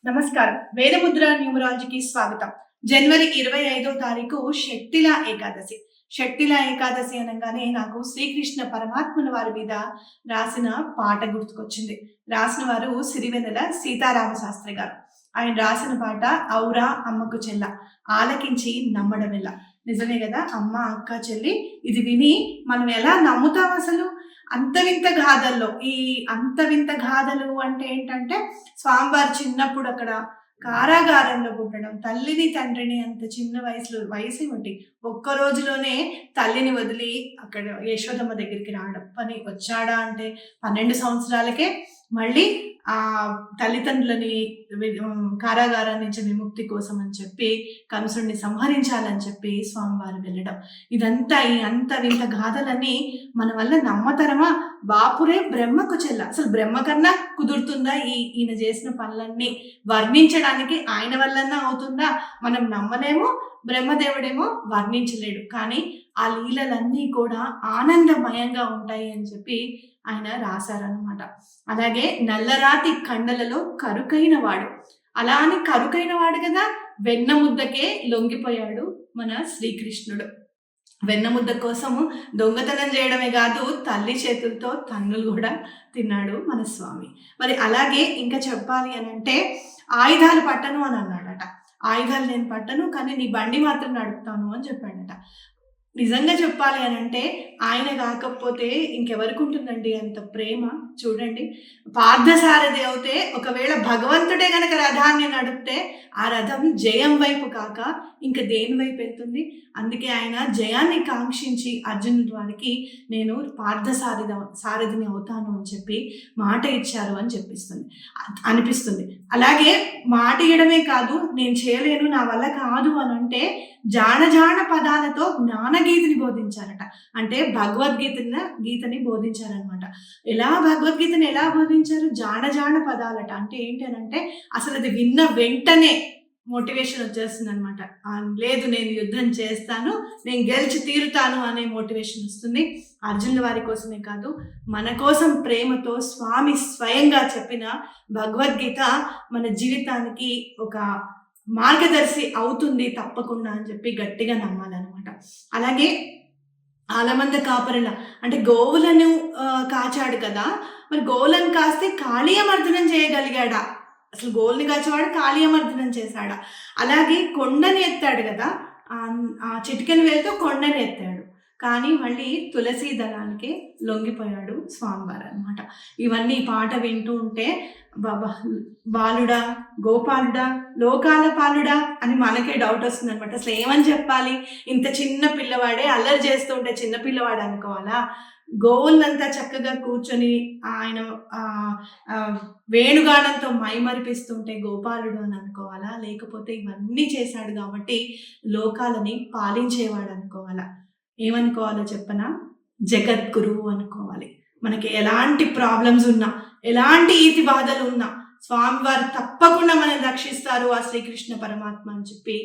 నమస్కారం. వేదముద్ర న్యూమరాలజీకి స్వాగతం. జనవరి 25వ తారీఖు షట్టిల ఏకాదశి. షట్టిల ఏకాదశి అనగానే నాకు శ్రీకృష్ణ పరమాత్మల వారి మీద రాసిన పాట గుర్తుకొచ్చింది. రాసిన వారు సిరివెన్నెల సీతారామ శాస్త్రి గారు. ఆయన రాసిన పాట ఔరా అమ్మకు చెల్ల, ఆలకించి నమ్మడమెల్ల. నిజమే కదా, అమ్మ అక్క చెల్లి ఇది విని మనం ఎలా నమ్ముతాం అసలు? అంత వింత గాథల్లో ఈ అంత వింత గాథలు అంటే ఏంటంటే, స్వామివారు చిన్నప్పుడు అక్కడ కారాగారంలో పుట్టడం, తల్లిని తండ్రిని అంత చిన్న వయసు ఏమిటి, ఒక్క రోజులోనే తల్లిని వదిలి అక్కడ యశోదమ్మ దగ్గరికి రావడం, పని వచ్చాడా అంటే 12 సంవత్సరాలకే మళ్ళీ ఆ తల్లిదండ్రులని కారాగారం నుంచి విముక్తి కోసం అని చెప్పి కంసుడిని సంహరించాలని చెప్పి స్వామివారు వెళ్ళడం. ఇదంతా ఈ అంత వింత గాథలన్నీ మన వల్ల నమ్మతరమా? బాపురే బ్రహ్మకు చెల్ల. అసలు బ్రహ్మ కన్నా కుదురుతుందా ఈయన చేసిన పనులన్నీ వర్ణించడానికి? ఆయన వల్లన్నా అవుతుందా? మనం నమ్మలేము, బ్రహ్మదేవుడేమో వర్ణించలేడు. కానీ ఆ లీలలన్నీ కూడా ఆనందమయంగా ఉంటాయి అని చెప్పి ఆయన రాశారనమాట. అలాగే నల్లరాతి కండలలో కరుకైన వాడు, అలా అని కరుకైన వాడు కదా, వెన్న ముద్దకే లొంగిపోయాడు మన శ్రీకృష్ణుడు. వెన్న ముద్ద కోసం దొంగతనం చేయడమే కాదు, తల్లి చేతులతో తన్నులు కూడా తిన్నాడు మన స్వామి. మరి అలాగే ఇంకా చెప్పాలి అని అంటే, ఆయుధాలు పట్టను అని అన్నాడట. ఆయుధాలు నేను పట్టను, కానీ నీ బండి మాత్రం నడుపుతాను అని చెప్పాడట. నిజంగా చెప్పాలి అని అంటే, ఆయన కాకపోతే ఇంకెవరికి ఉంటుందండి అంత ప్రేమ? చూడండి, పార్థసారథి అవుతే ఒకవేళ భగవంతుడే గనక రథాన్ని నడిపితే ఆ రథం జయం వైపు కాక ఇంక దేని వైపు వెళ్తుంది? అందుకే ఆయన జయాన్ని కాంక్షించి అర్జునుడి వారికి నేను సారథిని అవుతాను అని చెప్పి మాట ఇచ్చారు అని అనిపిస్తుంది. అలాగే మాట ఇవ్వడమే కాదు, నేను చేయలేను, నా వల్ల కాదు అని అంటే జాన పదాలతో జ్ఞానగీతని బోధించారట. అంటే గీతని బోధించారనమాట. భగవద్గీతని ఎలా బోధించారు? జాన పదాలట. అంటే ఏంటి అని అంటే, అసలు అది విన్న వెంటనే మోటివేషన్ వచ్చేస్తుంది అనమాట. లేదు, నేను యుద్ధం చేస్తాను, నేను గెలిచి తీరుతాను అనే మోటివేషన్ వస్తుంది. అర్జునుల వారి కోసమే కాదు, మన కోసం ప్రేమతో స్వామి స్వయంగా చెప్పిన భగవద్గీత మన జీవితానికి ఒక మార్గదర్శి అవుతుంది తప్పకుండా అని చెప్పి గట్టిగా నమ్మాలన్నమాట. అలాగే ఆలమంద కాపరుల అంటే గోవులను కాచాడు కదా, మరి గోవులను కాస్తే కాళీయమర్దనం చేయగలిగాడా? అసలు గోవుల్ని కాచేవాడు కాళీయమర్దనం చేశాడా? అలాగే కొండని ఎత్తాడు కదా, ఆ చిటికెను వేలతో కొండని ఎత్తాడు, కానీ మళ్ళీ తులసి దళానికి లొంగిపోయాడు స్వామివారు అనమాట. ఇవన్నీ పాట వింటూ ఉంటే బాలుడా, గోపాలుడా, లోకాల పాలుడా అని మనకే డౌట్ వస్తుంది అనమాట. అసలు ఏమని చెప్పాలి? ఇంత చిన్న పిల్లవాడే అల్లరి చేస్తూ ఉంటే చిన్న పిల్లవాడు అనుకోవాలా? గోవులంతా చక్కగా కూర్చొని ఆయన వేణుగానంతో మైమరిపిస్తుంటే గోపాలుడు అని అనుకోవాలా? లేకపోతే ఇవన్నీ చేశాడు కాబట్టి లోకాలని పాలించేవాడు అనుకోవాలా? ఏమనుకోవాలో చెప్పనా? జగద్గురువు అనుకోవాలి. మనకి ఎలాంటి ప్రాబ్లమ్స్ ఉన్నా, ఎలాంటి ఈతి బాధలు ఉన్నా స్వామివారు తప్పకుండా మనల్ని రక్షిస్తారు, ఆ శ్రీకృష్ణ పరమాత్మ అని చెప్పి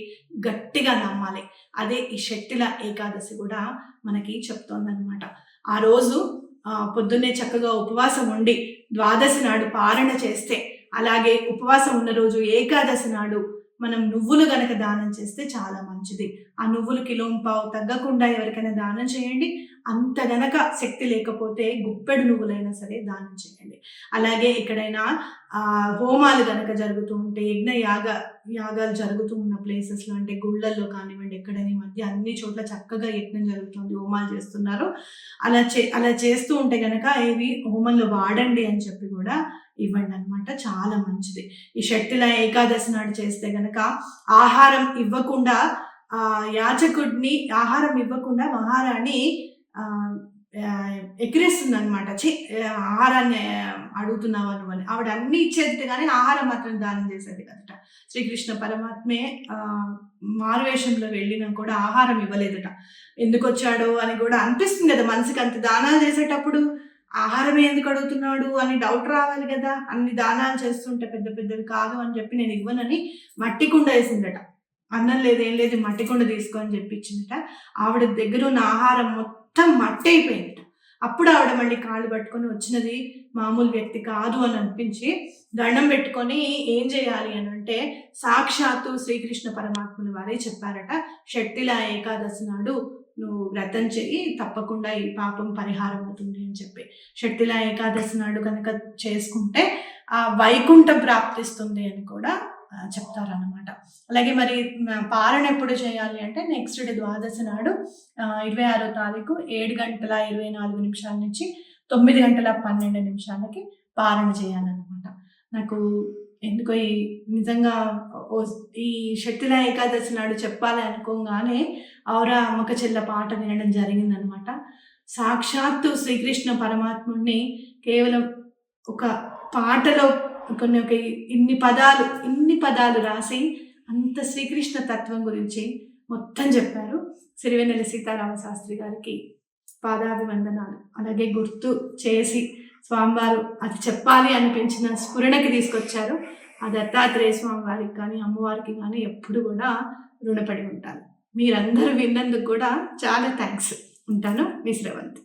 గట్టిగా నమ్మాలి. అదే ఈ షట్టిల ఏకాదశి కూడా మనకి చెప్తోందనమాట. ఆ రోజు పొద్దున్నే చక్కగా ఉపవాసం ఉండి ద్వాదశి నాడు పారణ చేస్తే, అలాగే ఉపవాసం ఉన్న రోజు ఏకాదశి నాడు మనం నువ్వులు గనక దానం చేస్తే చాలా మంచిది. ఆ నువ్వులు కిలోంపావు తగ్గకుండా ఎవరికైనా దానం చేయండి. అంత గనక శక్తి లేకపోతే గుప్పెడు నువ్వులైనా సరే దానం చేయండి. అలాగే ఎక్కడైనా హోమాలు గనక జరుగుతూ ఉంటే, యాగాలు జరుగుతూ ఉన్న ప్లేసెస్లో అంటే గుళ్ళల్లో కానివ్వండి, ఎక్కడైనా మధ్య అన్ని చోట్ల చక్కగా యజ్ఞం జరుగుతుంది, హోమాలు చేస్తున్నారు, అలా చేస్తూ ఉంటే గనక ఏవి హోమంలో వాడండి అని చెప్పి కూడా ఇవ్వండి అనమాట. చాలా మంచిది. ఈ షట్టిల ఏకాదశి నాడు చేస్తే గనక ఆహారం ఇవ్వకుండా యాచకుడిని ఆహారం ఇవ్వకుండా మహారాణి ఎక్కిరిస్తుంది అనమాట. ఆహారాన్ని అడుగుతున్నావు అని ఆవిడ అన్ని ఇచ్చేది కానీ ఆహారం మాత్రం దానం చేసేది కదట. శ్రీకృష్ణ పరమాత్మే మారువేషంలో వెళ్ళినా కూడా ఆహారం ఇవ్వలేదట. ఎందుకు వచ్చాడో అని కూడా అనిపిస్తుంది కదా మనసుకి. అంత దానాలు చేసేటప్పుడు ఆహారమే ఎందుకు అడుగుతున్నాడు అని డౌట్ రావాలి కదా. అన్ని దానాలు చేస్తుంటే పెద్ద పెద్దవి కాదు అని చెప్పి నేను ఇవ్వనని మట్టి కుండ వేసిందట. అన్నం లేదు ఏం లేదు, మట్టి కుండ తీసుకో అని చెప్పి ఇచ్చిందట. ఆవిడ దగ్గర ఉన్న ఆహారం మొత్తం మట్టి అయిపోయిందట. అప్పుడు ఆవిడ మళ్ళీ కాళ్ళు పట్టుకొని వచ్చినది మామూలు వ్యక్తి కాదు అని అనిపించి దండం పెట్టుకొని ఏం చేయాలి అని అంటే సాక్షాత్తు శ్రీకృష్ణ పరమాత్ముని వారే చెప్పారట, షట్టిల ఏకాదశి నాడు నువ్వు వ్రతం చెయ్యి, తప్పకుండా ఈ పాపం పరిహారం అవుతుంది అని చెప్పి. షట్టిల ఏకాదశి నాడు కనుక చేసుకుంటే ఆ వైకుంఠం ప్రాప్తిస్తుంది అని కూడా చెప్తారన్నమాట. అలాగే మరి పారణ ఎప్పుడు చేయాలి అంటే నెక్స్ట్ డే ద్వాదశి నాడు 26వ తారీఖు 7:24 నుంచి 9:12 పారణ చేయాలన్నమాట. నాకు ఎందుకో ఈ నిజంగా ఈ షట్టిల ఏకాదశి నాడు చెప్పాలి అనుకోగానే ఔరా అమ్మక చెల్ల పాట వినడం జరిగిందనమాట. సాక్షాత్తు శ్రీకృష్ణ పరమాత్ముడిని కేవలం ఒక పాటలో ఒక ఇన్ని పదాలు రాసి అంత శ్రీకృష్ణ తత్వం గురించి మొత్తం చెప్పారు. సిరివెన్నెల సీతారామ శాస్త్రి గారికి పాదాభివందనాలు. అలాగే గుర్తు చేసి స్వామివారు అది చెప్పాలి అనిపించిన స్ఫురణకి తీసుకొచ్చారు. ఆ దత్తాత్రేయ స్వామి వారికి కానీ అమ్మవారికి కానీ ఎప్పుడు కూడా రుణపడి ఉంటాను. మీరందరూ విన్నందుకు కూడా చాలా థ్యాంక్స్. ఉంటాను. మీ శ్రవంతి.